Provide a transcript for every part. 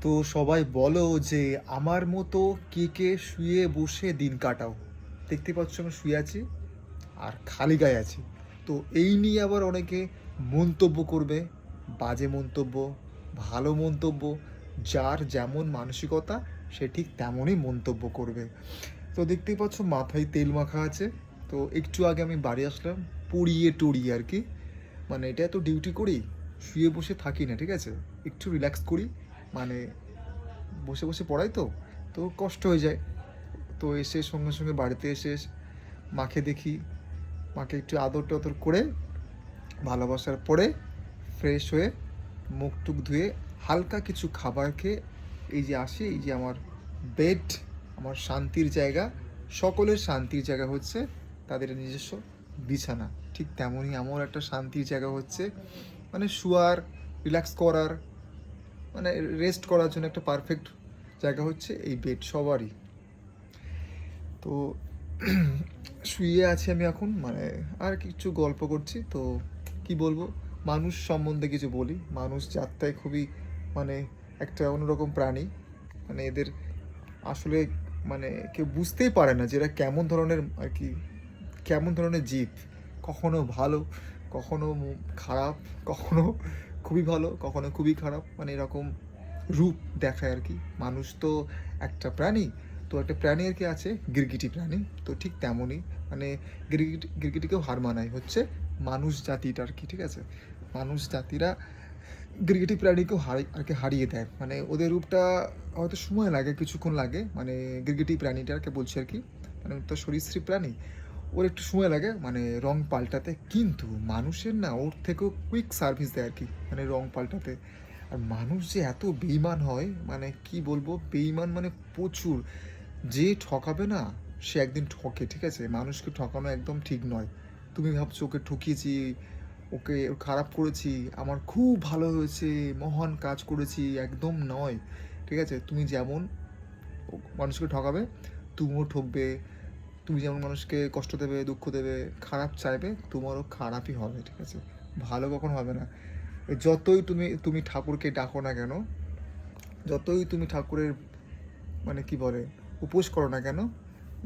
তো সবাই বলো যে আমার মতো কে কে শুয়ে বসে দিন কাটাও। দেখতে পাচ্ছ আমি শুয়ে আছি আর খালি গায়ে আছি। তো এই নিয়ে আবার অনেকে মন্তব্য করবে, বাজে মন্তব্য, ভালো মন্তব্য, যার যেমন মানসিকতা সে ঠিক তেমনই মন্তব্য করবে। তো দেখতেই পাচ্ছ মাথায় তেল মাখা আছে। তো একটু আগে আমি বাড়ি আসলাম, পড়িয়ে টড়িয়ে আর কি। মানে এটা তো ডিউটি করি, শুয়ে বসে থাকি না, ঠিক আছে? একটু রিল্যাক্স করি, মানে বসে বসে পড়াই তো তো কষ্ট হয়ে যায়। তো এসে সঙ্গে সঙ্গে বাড়িতে এসে মাকে দেখি, মাকে একটু আদর টাদর করে ভালোবাসার পরে ফ্রেশ হয়ে মুখ টুক ধুয়ে হালকা কিছু খাবার খেয়ে এই যে আসি, এই যে আমার বেড, আমার শান্তির জায়গা। সকলের শান্তির জায়গা হচ্ছে তাদের নিজস্ব বিছানা, ঠিক তেমনই আমার একটা শান্তির জায়গা হচ্ছে মানে শোয়ার, রিল্যাক্স করার, মানে রেস্ট করার জন্য একটা পারফেক্ট জায়গা হচ্ছে এই বেড সবারই। তো শুয়ে আছি আমি এখন, মানে আর কিছু গল্প করছি। তো কি বলবো, মানুষ সম্বন্ধে কিছু বলি। মানুষ জাতটাই খুবই মানে একটা অন্যরকম প্রাণী। মানে এদের আসলে মানে কেউ বুঝতেই পারে না যে এরা কেমন ধরনের আর কি, কেমন ধরনের জীব। কখনো ভালো, কখনো খারাপ, কখনো খুবই ভালো, কখনো খুবই খারাপ, মানে এরকম রূপ দেখায় আর কি। মানুষ তো একটা প্রাণী, তো একটা প্রাণী আর কি আছে গিরগিটি প্রাণী। তো ঠিক তেমনই মানে গিরগিটিকেও হার মানায় হচ্ছে মানুষ জাতিটা আর কি, ঠিক আছে? মানুষ জাতিরা গিরগিটি প্রাণীকেও আর কি হারিয়ে দেয়। মানে ওদের রূপটা হয়তো সময় লাগে, কিছুক্ষণ লাগে, মানে গিরগিটি প্রাণীটাকে বলছি আর কি। মানে তো সরীসৃপ প্রাণী, ওর একটু সময় লাগে মানে রং পাল্টাতে, কিন্তু মানুষের না ওর থেকেও কুইক সার্ভিস দেয় আর কি, মানে রং পাল্টাতে। আর মানুষ যে এত বেইমান হয়, মানে কি বলবো, বেইমান মানে প্রচুর। যে ঠকাবে না সে একদিন ঠকে, ঠিক আছে? মানুষকে ঠকানো একদম ঠিক নয়। তুমি ভাবছো ওকে ঠকিয়েছি, ওকে খারাপ করেছি, আমার খুব ভালো হয়েছে, মহান কাজ করেছি, একদম নয়, ঠিক আছে? তুমি যেমন মানুষকে ঠকাবে তুমিও ঠকবে। তুমি যেমন মানুষকে কষ্ট দেবে, দুঃখ দেবে, খারাপ চাইবে, তোমারও খারাপই হবে, ঠিক আছে? ভালো কখনো হবে না। যতই তুমি তুমি ঠাকুরকে ডাকো না কেন, যতই তুমি ঠাকুরের মানে কি বলে উপোস করো না কেন,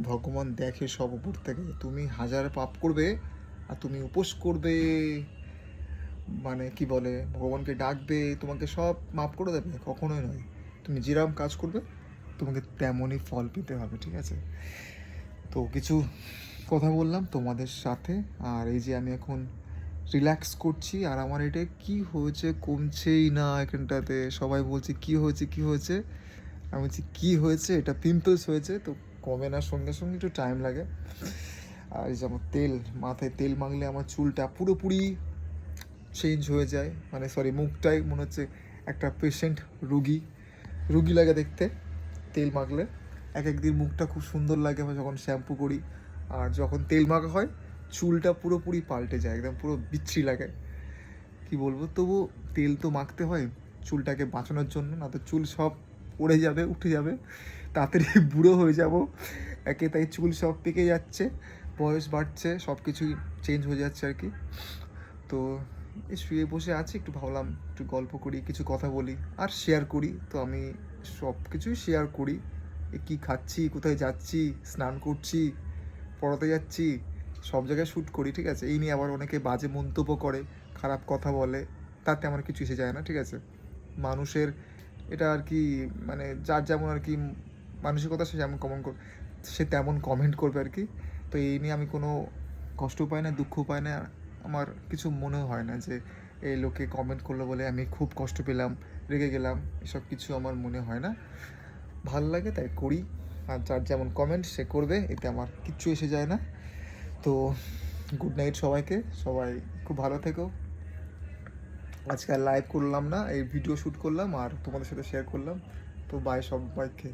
ভগবান দেখে সব উপর থেকে। তুমি হাজার পাপ করবে আর তুমি উপোস করবে, মানে কি বলে ভগবানকে ডাকবে, তোমাকে সব মাফ করে দেবে? কখনোই নয়। তুমি যেরকম কাজ করবে তোমাকে তেমনই ফল পেতে হবে, ঠিক আছে? তো কিছু কথা বললাম তোমাদের সাথে। আর এই যে আমি এখন রিল্যাক্স করছি, আর আমার এটা কি হয়েছে কমছেই না এখানটাতে। সবাই বলছে কি হয়েছে কি হয়েছে, আমি বলছি কী হয়েছে, এটা পিম্পলস হয়েছে। তো কমে না, সঙ্গে সঙ্গে একটু টাইম লাগে। আর এই যে আমার তেল, মাথায় তেল মাখলে আমার চুলটা পুরোপুরি চেঞ্জ হয়ে যায়, মানে সরি মুখটাই মনে হচ্ছে একটা পেশেন্ট, রুগী রুগী লাগে দেখতে তেল মাখলে। এক একদিন মুখটা খুব সুন্দর লাগে আমি যখন শ্যাম্পু করি, আর যখন তেল মাখা হয় চুলটা পুরোপুরি পাল্টে যায়, একদম পুরো বিচ্ছিরি লাগে। কি বলবো, তবু তেল তো মাখতে হয় চুলটাকে বাঁচানোর জন্য, না তো চুল সব পড়ে যাবে, উঠে যাবে, তাড়াতাড়ি বুড়ো হয়ে যাব একে, তাই চুল সব পেকে যাচ্ছে, বয়স বাড়ছে, সব কিছুই চেঞ্জ হয়ে যাচ্ছে আর কি। তো এই শুয়ে বসে আছি, একটু ভাবলাম একটু গল্প করি, কিছু কথা বলি আর শেয়ার করি। তো আমি সব কিছুই শেয়ার করি, কী খাচ্ছি, কোথায় যাচ্ছি, স্নান করছি, পড়াতে যাচ্ছি, সব জায়গায় শ্যুট করি, ঠিক আছে? এই নিয়ে আবার অনেকে বাজে মন্তব্য করে, খারাপ কথা বলে, তাতে আমার কিছু এসে যায় না, ঠিক আছে? মানুষের এটা আর কি, মানে যার যেমন আর কি মানসিকতা, সে যেমন সে তেমন কমেন্ট করবে আর কি। তো এই নিয়ে আমি কোনো কষ্ট পাই না, দুঃখ পাই না, আমার কিছু মনে হয় না যে এই লোকে কমেন্ট করলো বলে আমি খুব কষ্ট পেলাম, রেগে গেলাম, এসব কিছু আমার মনে হয় না। ভাল লাগে তাই করি, আর যার যেমন কমেন্ট সে করবে, এতে আমার কিচ্ছু এসে যায় না। তো গুড নাইট সবাইকে, সবাই খুব ভালো থেকো। আজকে আর লাইভ করলাম না, এই ভিডিও শ্যুট করলাম আর তোমাদের সাথে শেয়ার করলাম। তো বাই সবাইকে।